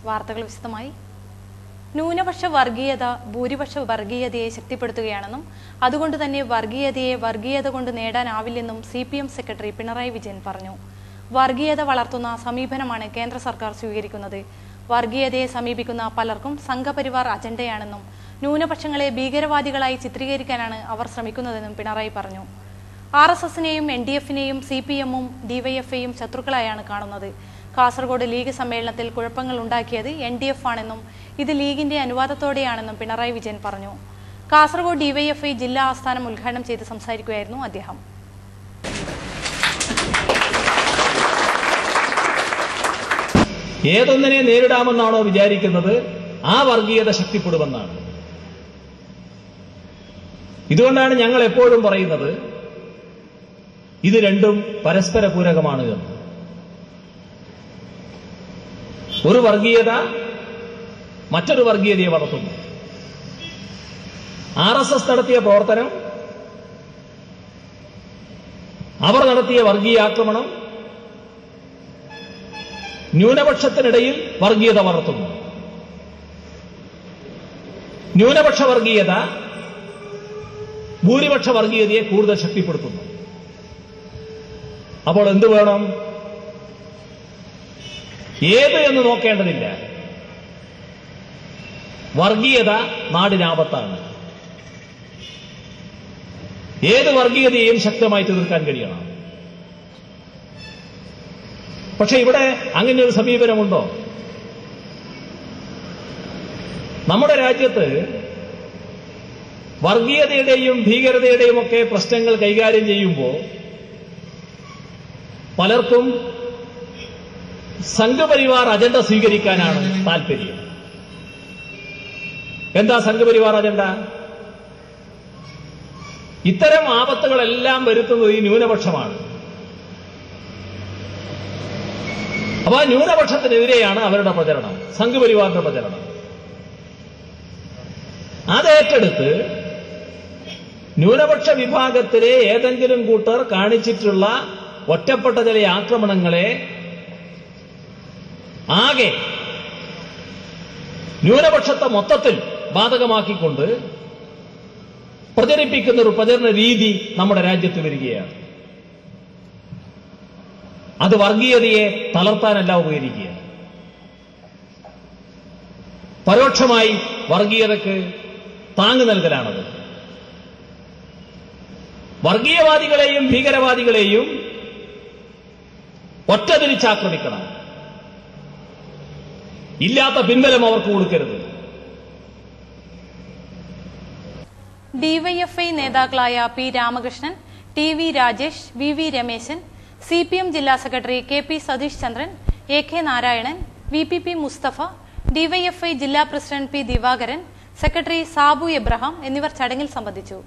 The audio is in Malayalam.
വാർത്തകൾ വിശദമായി. ന്യൂനപക്ഷ വർഗീയത ഭൂരിപക്ഷ വർഗീയതയെ ശക്തിപ്പെടുത്തുകയാണെന്നും അതുകൊണ്ട് തന്നെ വർഗീയതയെ വർഗീയത കൊണ്ട് നേടാനാവില്ലെന്നും CPM സെക്രട്ടറി പിണറായി വിജയൻ പറഞ്ഞു. വർഗീയത വളർത്തുന്ന സമീപനമാണ് കേന്ദ്ര സർക്കാർ സ്വീകരിക്കുന്നത്. വർഗീയതയെ സമീപിക്കുന്ന പലർക്കും സംഘപരിവാർ അജണ്ടയാണെന്നും ന്യൂനപക്ഷങ്ങളെ ഭീകരവാദികളായി ചിത്രീകരിക്കാനാണ് അവർ ശ്രമിക്കുന്നതെന്നും പിണറായി പറഞ്ഞു. RSSനെയും NDFനെയും CPMഉം DYFഐയും ശത്രുക്കളായാണ് കാണുന്നത്. കാസർഗോഡ് ലീഗ് സമ്മേളനത്തിൽ കുഴപ്പങ്ങൾ ഉണ്ടാക്കിയത് NDF ആണെന്നും ഇത് ലീഗിന്റെ അനുവാദത്തോടെയാണെന്നും പിണറായി വിജയൻ പറഞ്ഞു. കാസർഗോഡ് DYFഐ ജില്ലാ ആസ്ഥാനം ഉദ്ഘാടനം ചെയ്ത് സംസാരിക്കുകയായിരുന്നു അദ്ദേഹം. ഏതൊന്നിനെ നേരിടാമെന്നാണോ വിചാരിക്കുന്നത് ആ വർഗീയത ശക്തിപ്പെടുമെന്നാണ്. ഇതുകൊണ്ടാണ് ഞങ്ങൾ എപ്പോഴും പറയുന്നത് ഇത് രണ്ടും പരസ്പര പൂരകമാണ് എന്ന്. ഒരു വർഗീയത മറ്റൊരു വർഗീയതയെ വളർത്തുന്നു. RSS നടത്തിയ പ്രവർത്തനം, അവർ നടത്തിയ വർഗീയാക്രമണം ന്യൂനപക്ഷത്തിനിടയിൽ വർഗീയത വളർത്തുന്നു. ന്യൂനപക്ഷ വർഗീയത ഭൂരിപക്ഷ വർഗീയതയെ കൂടുതൽ ശക്തിപ്പെടുത്തുന്നു. അപ്പോൾ എന്ത് വേണം? ഏത് എന്ന് നോക്കേണ്ടതില്ല. വർഗീയത നാടിനാപത്താണ്. ഏത് വർഗീയതയെയും ശക്തമായി തീർക്കാൻ കഴിയണം. പക്ഷെ ഇവിടെ അങ്ങനെ ഒരു സമീപനമുണ്ടോ? നമ്മുടെ രാജ്യത്ത് വർഗീയതയുടെയും ഭീകരതയുടെയും ഒക്കെ പ്രശ്നങ്ങൾ കൈകാര്യം ചെയ്യുമ്പോൾ പലർക്കും സംഘപരിവാർ അജണ്ട സ്വീകരിക്കാനാണ് താല്പര്യം. എന്താ സംഘപരിവാർ അജണ്ട? ഇത്തരം ആപത്തുകളെല്ലാം വരുത്തുന്നത് ഈ ന്യൂനപക്ഷമാണ്. അപ്പൊ ആ ന്യൂനപക്ഷത്തിനെതിരെയാണ് അവരുടെ പ്രചരണം, സംഘപരിവാറിന്റെ പ്രചരണം. അതേറ്റെടുത്ത് ന്യൂനപക്ഷ വിഭാഗത്തിലെ ഏതെങ്കിലും കൂട്ടർ കാണിച്ചിട്ടുള്ള ഒറ്റപ്പെട്ട ചില ആക്രമണങ്ങളെ ആകെ ന്യൂനപക്ഷത്തെ മൊത്തത്തിൽ ബാധകമാക്കിക്കൊണ്ട് പ്രചരിപ്പിക്കുന്ന ഒരു പ്രചരണ രീതി നമ്മുടെ രാജ്യത്ത് വരികയാണ്. അത് വർഗീയതയെ തളർത്താനല്ല ഉപകരിക്കുക, പരോക്ഷമായി വർഗീയതയ്ക്ക് താങ്ങ് നൽകലാണത്. വർഗീയവാദികളെയും ഭീകരവാദികളെയും ഒറ്റതിരിച്ചാക്രമിക്കണം. ഇല്ലാത്ത പിൻബലം അവർക്ക് കൊടുക്കരുത്. DYFഐ നേതാക്കളായ P. Ramakrishnan, TV Rajesh, VV Rameshan, CPM ജില്ലാ secretary KP Satheesh Chandran, AK Narayanan, VPP Mustafa, DYFഐ ജില്ലാ president P. Divakaran, secretary Sabu Abraham എന്നിവർ ചടങ്ങിൽ സംബന്ധിച്ചു.